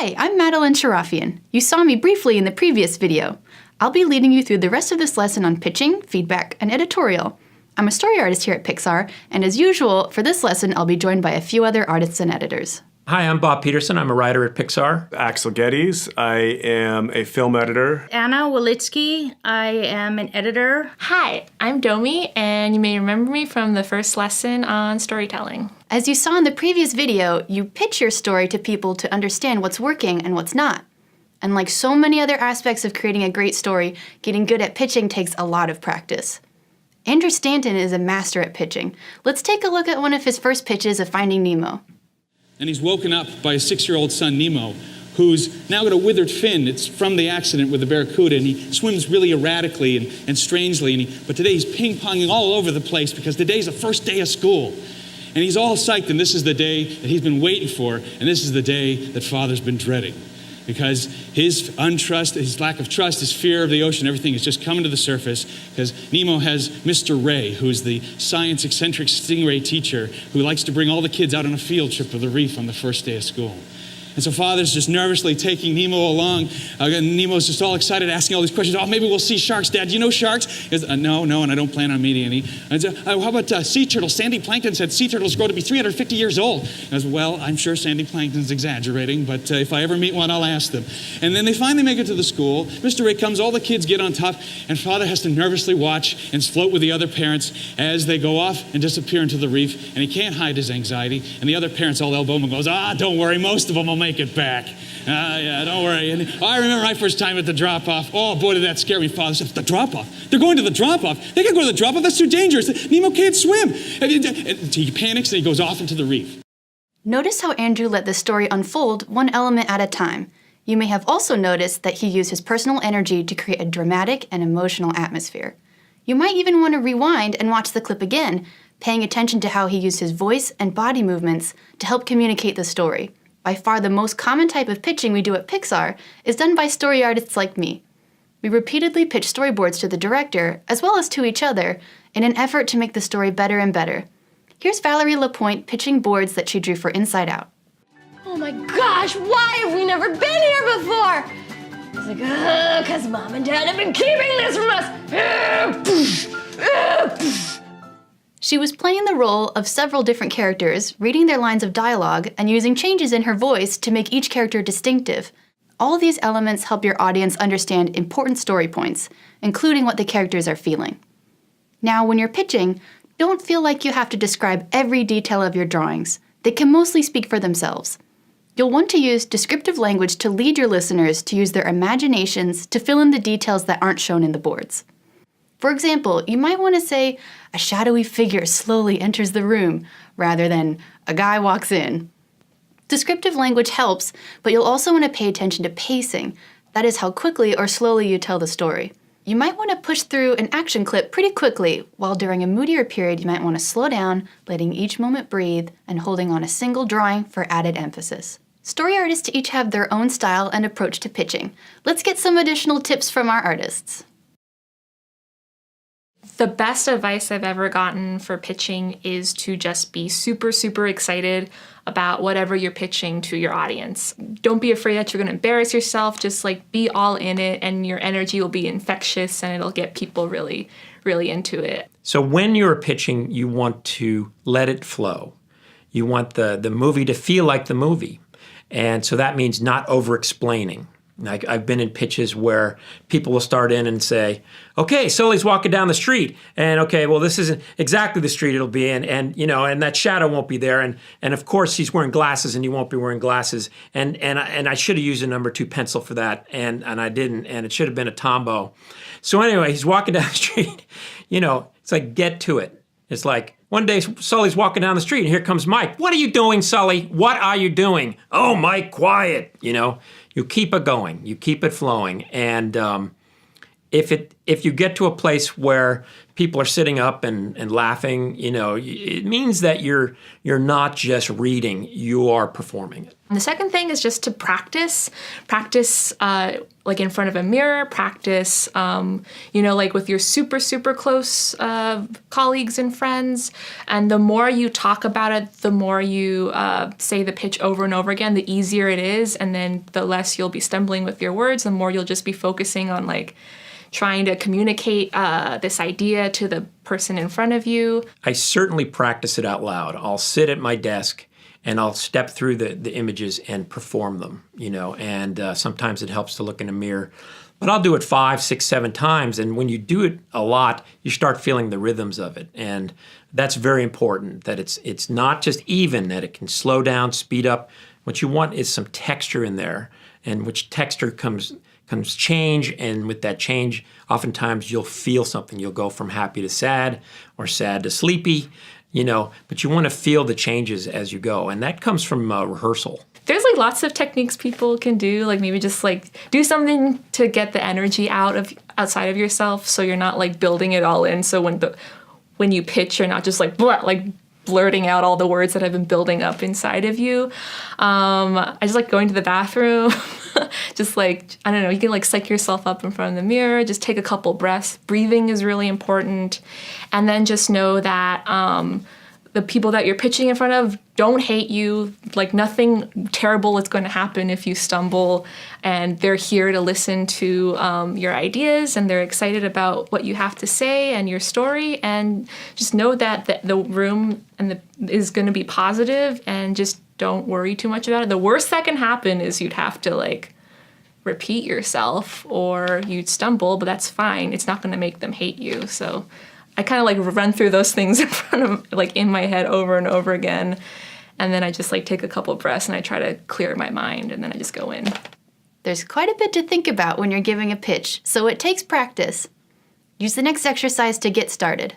Hi, I'm Madeline Sharafian. You saw me briefly in the previous video. I'll be leading you through the rest of this lesson on pitching, feedback, and editorial. I'm a story artist here at Pixar, and as usual, for this lesson, I'll be joined by a few other artists and editors. Hi, I'm Bob Peterson. I'm a writer at Pixar. Axel Geddes. I am a film editor. Anna Walitsky. I am an editor. Hi, I'm Domi, and you may remember me from the first lesson on storytelling. As you saw in the previous video, you pitch your story to people to understand what's working and what's not. And like so many other aspects of creating a great story, getting good at pitching takes a lot of practice. Andrew Stanton is a master at pitching. Let's take a look at one of his first pitches of Finding Nemo. And he's woken up by his 6-year-old son, Nemo, who's now got a withered fin. It's from the accident with the barracuda, and he swims really erratically and strangely. But today he's ping-ponging all over the place because today's the first day of school. And he's all psyched, and this is the day that he's been waiting for, and this is the day that Father's been dreading. Because his untrust, his lack of trust, his fear of the ocean, everything is just coming to the surface because Nemo has Mr. Ray, who's the science eccentric stingray teacher who likes to bring all the kids out on a field trip to the reef on the first day of school. And so Father's just nervously taking Nemo along. Nemo's just all excited, asking all these questions. Oh, maybe we'll see sharks, Dad. Do you know sharks? He goes, no, and I don't plan on meeting any. And so, how about sea turtles? Sandy Plankton said sea turtles grow to be 350 years old. He goes, well, I'm sure Sandy Plankton's exaggerating, but if I ever meet one, I'll ask them. And then they finally make it to the school. Mr. Ray comes, all the kids get on top, and Father has to nervously watch and float with the other parents as they go off and disappear into the reef, and he can't hide his anxiety. And the other parents all elbow him and goes, don't worry, most of them will make it back. Yeah, don't worry. And I remember my first time at the drop-off. Oh, boy, did that scare me. Father said, the drop-off? They're going to the drop-off? They can't go to the drop-off. That's too dangerous. Nemo can't swim. And he panics and he goes off into the reef. Notice how Andrew let the story unfold one element at a time. You may have also noticed that he used his personal energy to create a dramatic and emotional atmosphere. You might even want to rewind and watch the clip again, paying attention to how he used his voice and body movements to help communicate the story. By far the most common type of pitching we do at Pixar is done by story artists like me. We repeatedly pitch storyboards to the director, as well as to each other, in an effort to make the story better and better. Here's Valerie Lapointe pitching boards that she drew for Inside Out. Oh my gosh, why have we never been here before? It's like, because Mom and Dad have been keeping this from us. She was playing the role of several different characters, reading their lines of dialogue, and using changes in her voice to make each character distinctive. All these elements help your audience understand important story points, including what the characters are feeling. Now, when you're pitching, don't feel like you have to describe every detail of your drawings. They can mostly speak for themselves. You'll want to use descriptive language to lead your listeners to use their imaginations to fill in the details that aren't shown in the boards. For example, you might want to say, a shadowy figure slowly enters the room, rather than, a guy walks in. Descriptive language helps, but you'll also want to pay attention to pacing. That is how quickly or slowly you tell the story. You might want to push through an action clip pretty quickly, while during a moodier period you might want to slow down, letting each moment breathe, and holding on a single drawing for added emphasis. Story artists each have their own style and approach to pitching. Let's get some additional tips from our artists. The best advice I've ever gotten for pitching is to just be super, super excited about whatever you're pitching to your audience. Don't be afraid that you're gonna embarrass yourself, just like be all in it and your energy will be infectious and it'll get people really, really into it. So when you're pitching, you want to let it flow. You want the movie to feel like the movie. And so that means not over-explaining. Like I've been in pitches where people will start in and say, okay, Sully's walking down the street, and okay, well, this isn't exactly the street it'll be in, and you know, and that shadow won't be there, and of course he's wearing glasses, and he won't be wearing glasses, and I should have used a number 2 pencil for that, and I didn't, and it should have been a Tombow. So anyway, he's walking down the street, you know, it's like get to it. It's like one day Sully's walking down the street, and here comes Mike. What are you doing, Sully? What are you doing? Oh, Mike, quiet. You know, you keep it going, you keep it flowing, and if you get to a place where people are sitting up and laughing, it means that you're not just reading, you are performing it. And the second thing is just to practice like in front of a mirror, practice, like with your super, super close colleagues and friends. And the more you talk about it, the more you say the pitch over and over again, the easier it is. And then the less you'll be stumbling with your words, the more you'll just be focusing on like trying to communicate this idea to the person in front of you. I certainly practice it out loud. I'll sit at my desk and I'll step through the images and perform them, and sometimes it helps to look in a mirror. But I'll do it 5, 6, 7 times, and when you do it a lot, you start feeling the rhythms of it. And that's very important, that it's not just even, that it can slow down, speed up. What you want is some texture in there, and which texture comes change, and with that change, oftentimes you'll feel something. You'll go from happy to sad, or sad to sleepy, but you want to feel the changes as you go, and that comes from rehearsal. There's like lots of techniques people can do, like maybe just like do something to get the energy outside of yourself, so you're not like building it all in. So when you pitch, you're not just like blurting out all the words that have been building up inside of you. I just like going to the bathroom. Just like, I don't know, you can like psych yourself up in front of the mirror, just take a couple breaths. Breathing is really important. And then just know that the people that you're pitching in front of don't hate you. Like nothing terrible is going to happen if you stumble, and they're here to listen to your ideas, and they're excited about what you have to say and your story. And just know that the room is going to be positive, and just don't worry too much about it. The worst that can happen is you'd have to like repeat yourself or you'd stumble, but that's fine. It's not going to make them hate you. So I kind of like run through those things in front of, like in my head over and over again. And then I just like take a couple breaths and I try to clear my mind, and then I just go in. There's quite a bit to think about when you're giving a pitch, so it takes practice. Use the next exercise to get started.